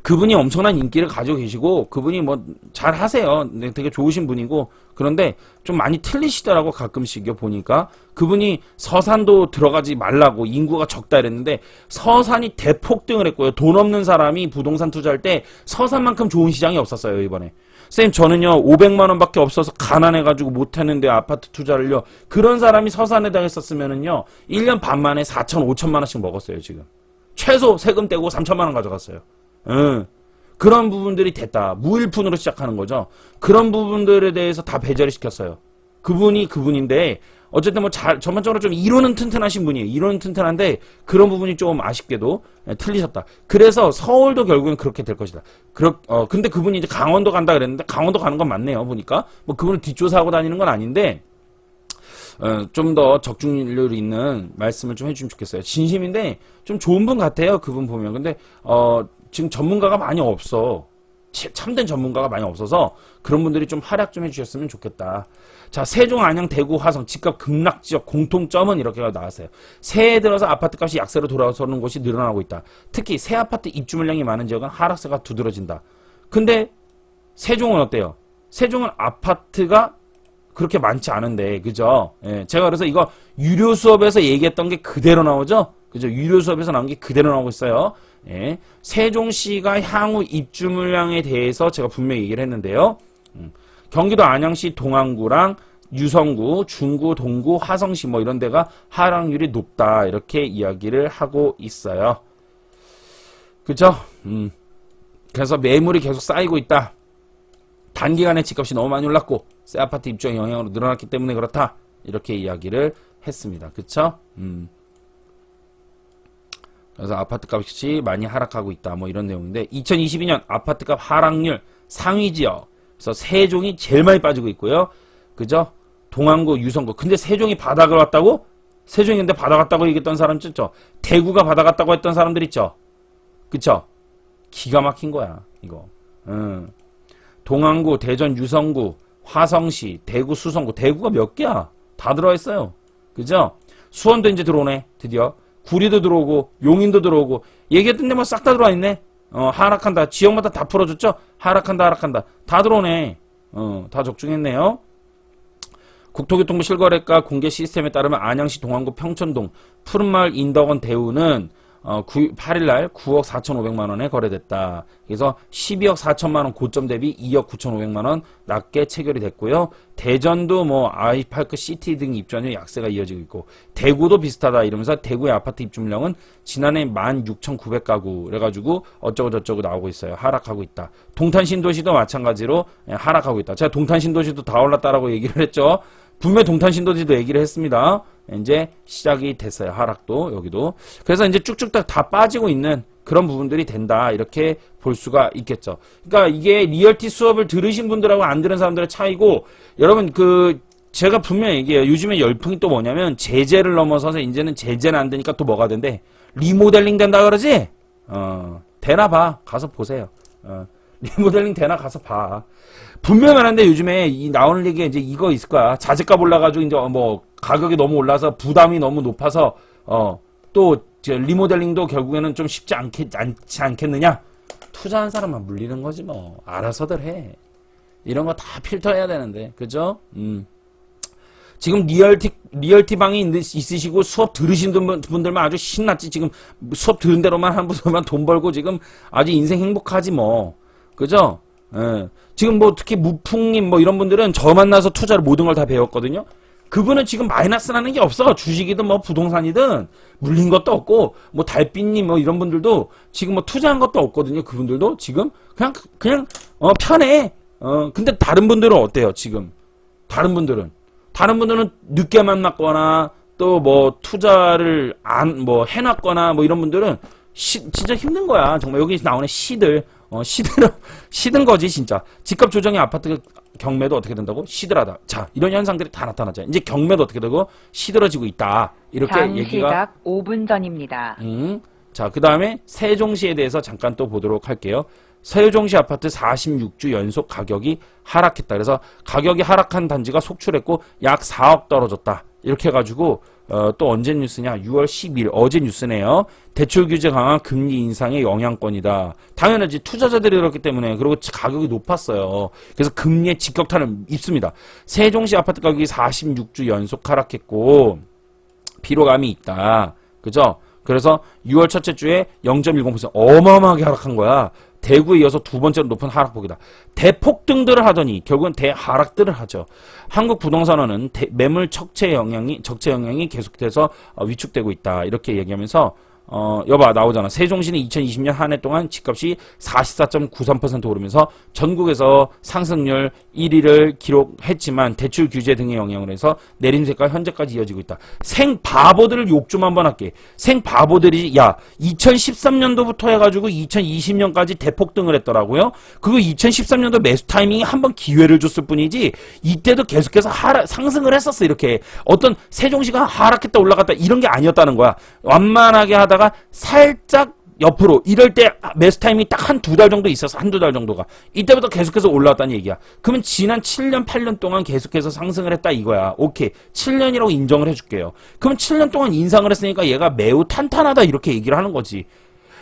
그분이 엄청난 인기를 가지고 계시고, 그분이 뭐 잘 하세요. 되게 좋으신 분이고, 그런데 좀 많이 틀리시더라고, 가끔씩 보니까. 그분이 서산도 들어가지 말라고, 인구가 적다 이랬는데, 서산이 대폭등을 했고요. 돈 없는 사람이 부동산 투자할 때 서산만큼 좋은 시장이 없었어요, 이번에. 쌤, 저는요 500만원 밖에 없어서 가난해가지고 못했는데 아파트 투자를요, 그런 사람이 서산에다 했었으면은요 1년 반 만에 4천 5천만원씩 먹었어요. 지금 최소 세금 떼고 3천만원 가져갔어요. 그런 부분들이 됐다. 무일푼으로 시작하는 거죠. 그런 부분들에 대해서 다 배제를 시켰어요. 그분이 그분인데, 어쨌든 뭐 전반적으로 좀 이론은 튼튼하신 분이에요. 이론은 튼튼한데 그런 부분이 좀 아쉽게도 틀리셨다. 그래서 서울도 결국엔 그렇게 될 것이다. 근데 그분이 이제 강원도 간다 그랬는데, 강원도 가는 건 맞네요. 보니까 뭐 그분을 뒷조사하고 다니는 건 아닌데, 좀 더 적중률 있는 말씀을 좀 해주시면 좋겠어요. 진심인데 좀 좋은 분 같아요. 그분 보면. 근데 지금 전문가가 많이 없어. 참된 전문가가 많이 없어서 그런 분들이 좀 활약 좀 해주셨으면 좋겠다. 자, 세종, 안양, 대구, 화성 집값 급락 지역 공통점은 이렇게 나왔어요. 새해 들어서 아파트값이 약세로 돌아서는 곳이 늘어나고 있다. 특히 새 아파트 입주 물량이 많은 지역은 하락세가 두드러진다. 근데 세종은 어때요? 세종은 아파트가 그렇게 많지 않은데, 그죠? 예, 제가 그래서 이거 유료 수업에서 얘기했던 게 그대로 나오죠? 그죠? 유료 수업에서 나온 게 그대로 나오고 있어요. 예, 세종시가 향후 입주 물량에 대해서 제가 분명히 얘기를 했는데요. 경기도 안양시 동안구랑 유성구, 중구, 동구, 화성시 뭐 이런 데가 하락률이 높다. 이렇게 이야기를 하고 있어요. 그죠? 그래서 매물이 계속 쌓이고 있다. 단기간에 집값이 너무 많이 올랐고 새 아파트 입주의 영향으로 늘어났기 때문에 그렇다. 이렇게 이야기를 했습니다. 그쵸? 그래서 아파트 값이 많이 하락하고 있다. 뭐 이런 내용인데, 2022년 아파트값 하락률 상위 지역. 그래서 세종이 제일 많이 빠지고 있고요. 그죠? 동안구, 유성구. 근데 세종이 바닥을 왔다고? 세종이 근데 바닥 왔다고 얘기했던 사람 있죠? 대구가 바닥 왔다고 했던 사람들 있죠? 그쵸? 기가 막힌 거야, 이거. 동안구, 대전, 유성구, 화성시, 대구, 수성구. 대구가 몇 개야? 다 들어와 있어요. 그죠? 수원도 이제 들어오네, 드디어. 구리도 들어오고 용인도 들어오고 얘기했던 데만 싹 다 들어와 있네. 하락한다. 지역마다 다 풀어줬죠. 하락한다 다 들어오네. 다 적중했네요. 국토교통부 실거래가 공개 시스템에 따르면 안양시 동안구 평천동 푸른마을 인덕원 대우는 8일날 9억 4,500만원에 거래됐다. 그래서 12억 4천만원 고점 대비 2억 9,500만원 낮게 체결이 됐고요. 대전도 뭐 아이파크 시티 등 입주하는 약세가 이어지고 있고, 대구도 비슷하다 이러면서 대구의 아파트 입주 물량은 지난해 16,900가구 그래가지고 어쩌고저쩌고 나오고 있어요. 하락하고 있다. 동탄신도시도 마찬가지로 하락하고 있다. 제가 동탄신도시도 다 올랐다라고 얘기를 했죠. 분명 동탄신도시도 얘기를 했습니다. 이제 시작이 됐어요. 하락도 여기도. 그래서 이제 쭉쭉 다 빠지고 있는 그런 부분들이 된다. 이렇게 볼 수가 있겠죠. 그러니까 이게 리얼티 수업을 들으신 분들하고 안 들은 사람들의 차이고, 여러분 제가 분명히 얘기해요. 요즘에 열풍이 또 뭐냐면 제재를 넘어서서 이제는 제재는 안 되니까 또 뭐가 된대? 리모델링 된다 그러지? 되나 봐. 가서 보세요. 리모델링 되나 가서 봐. 분명히 말하는데 요즘에 나오는 얘기가 이제 이거 있을 거야. 자재값 올라가지고 이제 뭐 가격이 너무 올라서 부담이 너무 높아서 또 리모델링도 결국에는 좀 쉽지 않겠느냐? 투자한 사람만 물리는 거지 뭐. 알아서들 해. 이런 거 다 필터해야 되는데, 그죠? 지금 리얼티 방이 있으시고 수업 들으신 분들만 아주 신났지. 지금 수업 들은 대로만 한 분들만 돈 벌고 지금 아주 인생 행복하지 뭐. 그죠? 예. 지금 뭐 특히 무풍님 뭐 이런 분들은 저 만나서 투자를 모든 걸 다 배웠거든요. 그분은 지금 마이너스 나는 게 없어. 주식이든 뭐 부동산이든 물린 것도 없고, 뭐 달빛님 뭐 이런 분들도 지금 뭐 투자한 것도 없거든요. 그분들도 지금 그냥 편해. 근데 다른 분들은 어때요? 지금 다른 분들은 늦게 만났거나 또 뭐 투자를 뭐 해놨거나 뭐 이런 분들은 진짜 힘든 거야. 정말 여기 나오는 시든 거지 진짜. 집값 조정의 아파트 경매도 어떻게 된다고? 시들하다. 자, 이런 현상들이 다 나타나죠. 이제 경매도 어떻게 되고 시들어지고 있다. 이렇게 얘기가. 시각 5분 전입니다. 자, 그 다음에 세종시에 대해서 잠깐 또 보도록 할게요. 세종시 아파트 46주 연속 가격이 하락했다. 그래서 가격이 하락한 단지가 속출했고 약 4억 떨어졌다. 이렇게 해가지고 또 언제 뉴스냐? 6월 10일 어제 뉴스네요. 대출 규제 강화 금리 인상의 영향권이다. 당연하지. 투자자들이 그렇기 때문에. 그리고 가격이 높았어요. 그래서 금리의 직격탄을 입습니다. 세종시 아파트 가격이 46주 연속 하락했고 피로감이 있다. 그죠? 그래서 6월 첫째 주에 0.10% 어마어마하게 하락한 거야. 대구에 이어서 두 번째로 높은 하락폭이다. 대폭등들을 하더니 결국은 대하락들을 하죠. 한국 부동산원은 매물 적체 영향이 계속돼서 위축되고 있다. 이렇게 얘기하면서 여봐 나오잖아. 세종시는 2020년 한 해 동안 집값이 44.93% 오르면서 전국에서 상승률 1위를 기록했지만 대출 규제 등의 영향으로 해서 내림세가 현재까지 이어지고 있다. 생바보들을 욕 좀 한번 할게. 생바보들이 2013년도부터 해가지고 2020년까지 대폭등을 했더라고요. 그리고 2013년도 매수 타이밍에 한번 기회를 줬을 뿐이지 이때도 계속해서 상승을 했었어. 이렇게 어떤 세종시가 하락했다 올라갔다 이런 게 아니었다는 거야. 완만하게 하다가 살짝 옆으로 이럴 때 매수 타임이 딱 한 두 달 정도 있어서 한두 달 정도가 이때부터 계속해서 올라왔다는 얘기야. 그러면 지난 7년 8년 동안 계속해서 상승을 했다 이거야. 오케이 7년이라고 인정을 해줄게요. 그러면 7년 동안 인상을 했으니까 얘가 매우 탄탄하다 이렇게 얘기를 하는 거지.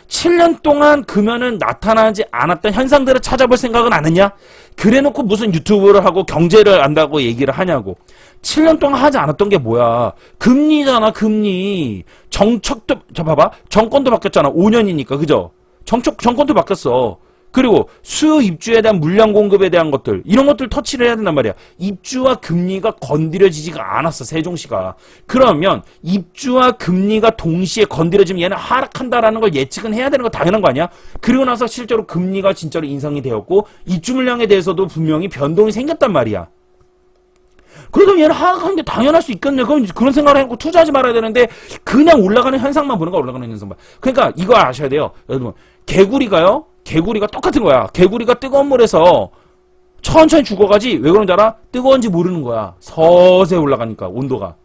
7년 동안 그러면은 나타나지 않았던 현상들을 찾아볼 생각은 안 했냐? 그래놓고 무슨 유튜브를 하고 경제를 안다고 얘기를 하냐고. 7년 동안 하지 않았던 게 뭐야? 금리잖아, 금리. 정책도, 봐봐. 정권도 바뀌었잖아. 5년이니까, 그죠? 정권도 바뀌었어. 그리고 수요 입주에 대한 물량 공급에 대한 것들, 이런 것들 터치를 해야 된단 말이야. 입주와 금리가 건드려지지가 않았어, 세종시가. 그러면 입주와 금리가 동시에 건드려지면 얘는 하락한다라는 걸 예측은 해야 되는 거 당연한 거 아니야? 그리고 나서 실제로 금리가 진짜로 인상이 되었고 입주 물량에 대해서도 분명히 변동이 생겼단 말이야. 그래도 얘는 하락하는 게 당연할 수 있겠네. 그럼 그런 생각을 해놓고 투자하지 말아야 되는데 그냥 올라가는 현상만 보는 거야. 올라가는 현상만. 그러니까 이거 아셔야 돼요. 여러분 개구리가 똑같은 거야. 개구리가 뜨거운 물에서 천천히 죽어가지. 왜 그런지 알아? 뜨거운지 모르는 거야. 서서히 올라가니까 온도가.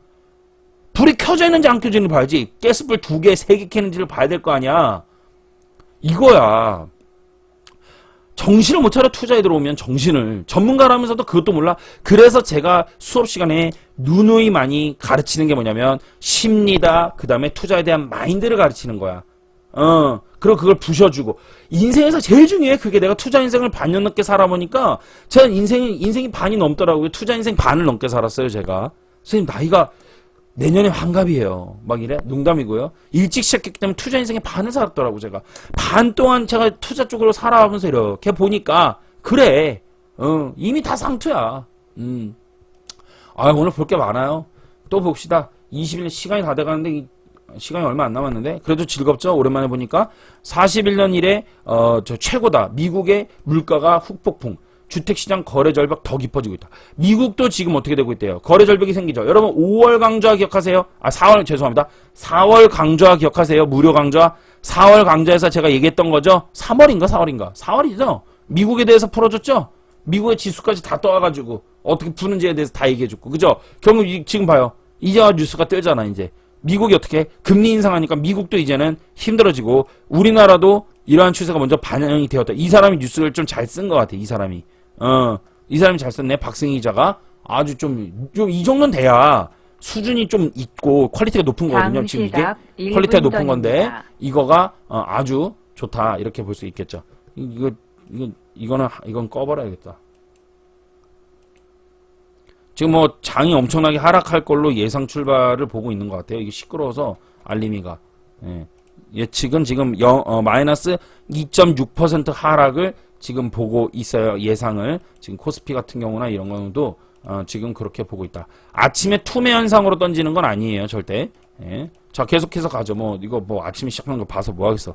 불이 켜져 있는지 안 켜져 있는지 봐야지. 가스불 2개, 3개 켜는지를 봐야 될 거 아니야. 이거야. 정신을 못 차려 투자에 들어오면 정신을. 전문가라면서도 그것도 몰라. 그래서 제가 수업 시간에 누누이 많이 가르치는 게 뭐냐면 심리다. 그 다음에 투자에 대한 마인드를 가르치는 거야. 그리고 그걸 부셔주고. 인생에서 제일 중요해. 그게 내가 투자 인생을 반년 넘게 살아보니까 제가 인생이 반이 넘더라고요. 투자 인생 반을 넘게 살았어요, 제가. 선생님, 나이가 내년에 환갑이에요. 막 이래? 농담이고요. 일찍 시작했기 때문에 투자 인생의 반을 살았더라고, 제가. 반 동안 제가 투자 쪽으로 살아가면서 이렇게 보니까, 그래. 이미 다 상투야. 오늘 볼 게 많아요. 또 봅시다. 20일 시간이 다 돼가는데, 시간이 얼마 안 남았는데 그래도 즐겁죠. 오랜만에 보니까 41년 이래 최고다. 미국의 물가가 훅폭풍. 주택시장 거래 절벽 더 깊어지고 있다. 미국도 지금 어떻게 되고 있대요? 거래 절벽이 생기죠. 여러분 5월 강조화 기억하세요? 4월 죄송합니다. 4월 강조화 기억하세요? 무료 강조화. 4월 강조에서 제가 얘기했던 거죠. 3월인가 4월인가? 4월이죠. 미국에 대해서 풀어줬죠. 미국의 지수까지 다 떠와가지고 어떻게 푸는지에 대해서 다 얘기해줬고, 그죠? 결국 지금 봐요. 이제 뉴스가 뜨잖아. 이제 미국이 어떻게 금리 인상하니까 미국도 이제는 힘들어지고 우리나라도 이러한 추세가 먼저 반영이 되었다. 이 사람이 뉴스를 좀 잘 쓴 것 같아. 이 사람이 이 사람이 잘 썼네. 박승희 기자가 아주 좀 이 정도는 돼야 수준이 좀 있고 퀄리티가 높은 거거든요. 지금 이게 퀄리티가 높은 건데 이거가 아주 좋다 이렇게 볼 수 있겠죠. 이건 꺼버려야겠다. 지금 뭐 장이 엄청나게 하락할 걸로 예상 출발을 보고 있는 것 같아요. 이게 시끄러워서 알림이가 예측은 지금 마이너스 2.6% 하락을 지금 보고 있어요. 예상을 지금 코스피 같은 경우나 이런 경우도 지금 그렇게 보고 있다. 아침에 투매 현상으로 던지는 건 아니에요, 절대. 예. 자, 계속해서 가죠. 뭐 이거 뭐 아침에 시작하는 거 봐서 뭐 하겠어.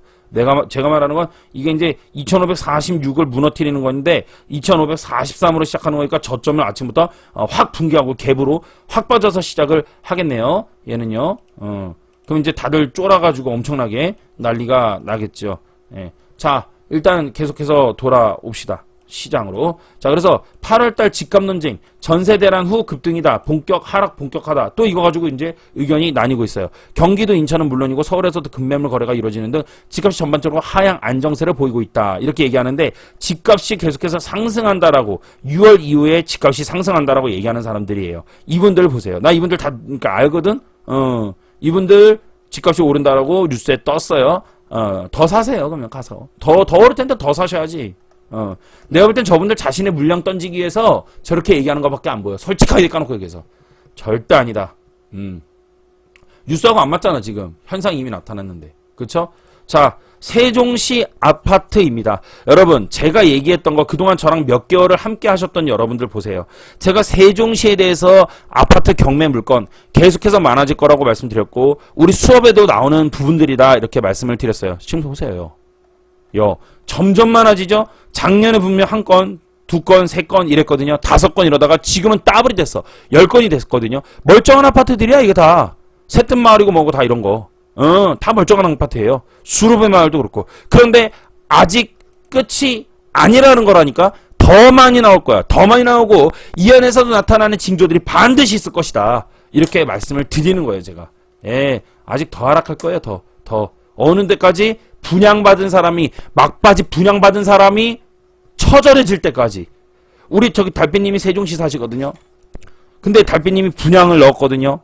제가 말하는 건 이게 이제 2546을 무너뜨리는 건데 2543으로 시작하는 거니까 저점을 아침부터 확 붕괴하고 갭으로 확 빠져서 시작을 하겠네요. 얘는요. 그럼 이제 다들 쫄아가지고 엄청나게 난리가 나겠죠. 예. 자, 일단 계속해서 돌아옵시다. 시장으로. 자, 그래서 8월달 집값 논쟁, 전세 대란 후 급등이다. 본격 하락 본격하다. 또 이거 가지고 이제 의견이 나뉘고 있어요. 경기도 인천은 물론이고 서울에서도 급매물 거래가 이루어지는 등 집값이 전반적으로 하향 안정세를 보이고 있다. 이렇게 얘기하는데 집값이 계속해서 상승한다라고 6월 이후에 집값이 상승한다라고 얘기하는 사람들이에요. 이분들 보세요. 나 이분들 다 그러니까 알거든. 이분들 집값이 오른다라고 뉴스에 떴어요. 더 사세요. 그러면 가서 더 오를 텐데 더 사셔야지. 내가 볼 땐 저분들 자신의 물량 던지기 위해서 저렇게 얘기하는 것밖에 안 보여. 솔직하게 까놓고 얘기해서. 절대 아니다. 뉴스하고 안 맞잖아, 지금. 현상이 이미 나타났는데. 그쵸? 자, 세종시 아파트입니다. 여러분, 제가 얘기했던 거 그동안 저랑 몇 개월을 함께 하셨던 여러분들 보세요. 제가 세종시에 대해서 아파트 경매 물건 계속해서 많아질 거라고 말씀드렸고, 우리 수업에도 나오는 부분들이다. 이렇게 말씀을 드렸어요. 지금 보세요. 점점 많아지죠? 작년에 분명 한 건, 두 건, 세 건 이랬거든요. 5건 이러다가 지금은 더블이 됐어. 10건이 됐거든요. 멀쩡한 아파트들이야, 이게 다. 새뜸 마을이고 뭐고 다 이런 거. 다 멀쩡한 아파트예요. 수르베 마을도 그렇고. 그런데 아직 끝이 아니라는 거라니까 더 많이 나올 거야. 더 많이 나오고 이 안에서도 나타나는 징조들이 반드시 있을 것이다. 이렇게 말씀을 드리는 거예요, 제가. 예, 아직 더 하락할 거예요, 더. 어느 데까지 분양받은 사람이 막바지 분양받은 사람이 처절해질 때까지. 우리 저기 달빛님이 세종시 사시거든요. 근데 달빛님이 분양을 넣었거든요.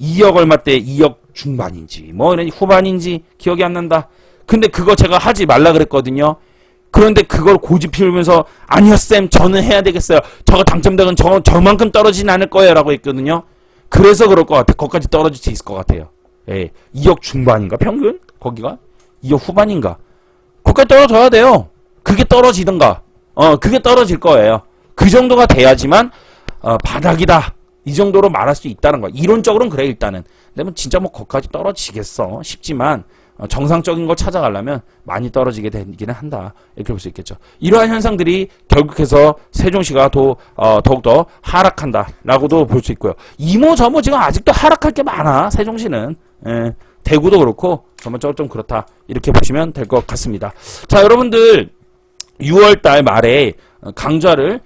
2억 얼마 때 2억 중반인지 뭐 후반인지 기억이 안 난다. 근데 그거 제가 하지 말라 그랬거든요. 그런데 그걸 고집 피우면서 아니요 쌤 저는 해야 되겠어요. 저거 당첨되면 저만큼 떨어지진 않을 거예요 라고 했거든요. 그래서 그럴 것 같아. 거기까지 떨어질 수 있을 것 같아요. 예, 2억 중반인가 평균? 거기가? 2억 후반인가? 거기까지 떨어져야 돼요. 그게 떨어지든가 그게 떨어질 거예요. 그 정도가 돼야지만 바닥이다. 이 정도로 말할 수 있다는 거야. 이론적으로는 그래 일단은. 근데 뭐 진짜 뭐 거기까지 떨어지겠어 싶지만 정상적인 걸 찾아가려면 많이 떨어지게 되기는 한다. 이렇게 볼 수 있겠죠. 이러한 현상들이 결국해서 세종시가 더욱더 하락한다라고도 볼 수 있고요. 이모저모 지금 아직도 하락할 게 많아. 세종시는. 예, 대구도 그렇고 전반적으로 좀 그렇다. 이렇게 보시면 될 것 같습니다. 자, 여러분들 6월달 말에 강좌를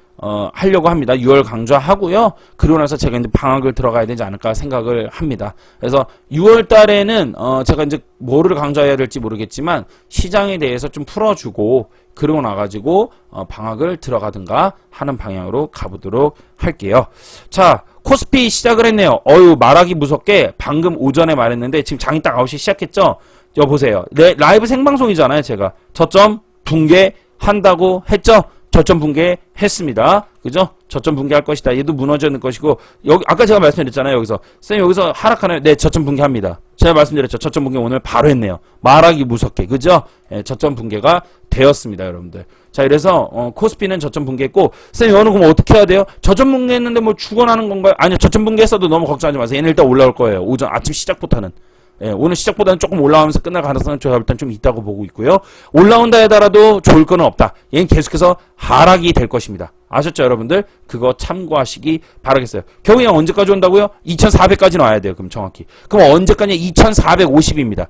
하려고 합니다. 6월 강좌하고요. 그러고 나서 제가 이제 방학을 들어가야 되지 않을까 생각을 합니다. 그래서 6월 달에는 제가 이제 뭐를 강좌해야 될지 모르겠지만 시장에 대해서 좀 풀어주고 그러고 나가지고 방학을 들어가든가 하는 방향으로 가보도록 할게요. 자, 코스피 시작을 했네요. 말하기 무섭게 방금 오전에 말했는데 지금 장이 딱 9시 시작했죠? 여보세요. 라이브 생방송이잖아요. 제가 저점 붕괴한다고 했죠? 저점 붕괴했습니다. 그죠? 저점 붕괴할 것이다. 얘도 무너지는 것이고 여기 아까 제가 말씀드렸잖아요. 여기서 쌤 여기서 하락하나요? 네, 저점 붕괴합니다. 제가 말씀드렸죠. 저점 붕괴 오늘 바로 했네요. 말하기 무섭게. 그죠? 네, 저점 붕괴가 되었습니다, 여러분들. 자, 그래서 코스피는 저점 붕괴했고 쌤 이거는 그럼 어떻게 해야 돼요? 저점 붕괴했는데 뭐 죽어나는 건가요? 아니요. 저점 붕괴했어도 너무 걱정하지 마세요. 얘는 일단 올라올 거예요. 오전 아침 시작부터는. 예, 오늘 시작보다는 조금 올라오면서 끝날 가능성은 제가 일단 좀 있다고 보고 있고요. 올라온다 해더라도 좋을 거는 없다. 얘는 계속해서 하락이 될 것입니다. 아셨죠, 여러분들? 그거 참고하시기 바라겠어요. 경우형 언제까지 온다고요? 2400까지 와야 돼요, 그럼 정확히. 그럼 언제까지? 2450입니다.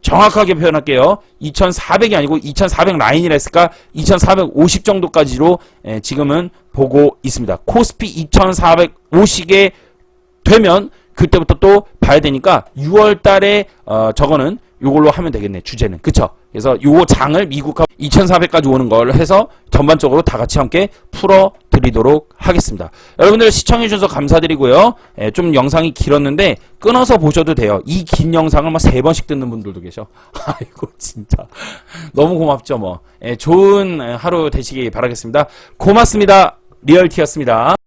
정확하게 표현할게요. 2400이 아니고 2400 라인이라 했을까? 2450 정도까지로 지금은 보고 있습니다. 코스피 2450에 되면 그때부터 또 봐야 되니까 6월 달에 저거는 요걸로 하면 되겠네, 주제는. 그쵸? 그래서 요 장을 미국하고 2400까지 오는 걸 해서 전반적으로 다 같이 함께 풀어드리도록 하겠습니다. 여러분들 시청해주셔서 감사드리고요. 좀 영상이 길었는데 끊어서 보셔도 돼요. 이 긴 영상을 막 3번씩 듣는 분들도 계셔. 아이고 진짜 너무 고맙죠 뭐. 좋은 하루 되시기 바라겠습니다. 고맙습니다. 리얼티였습니다.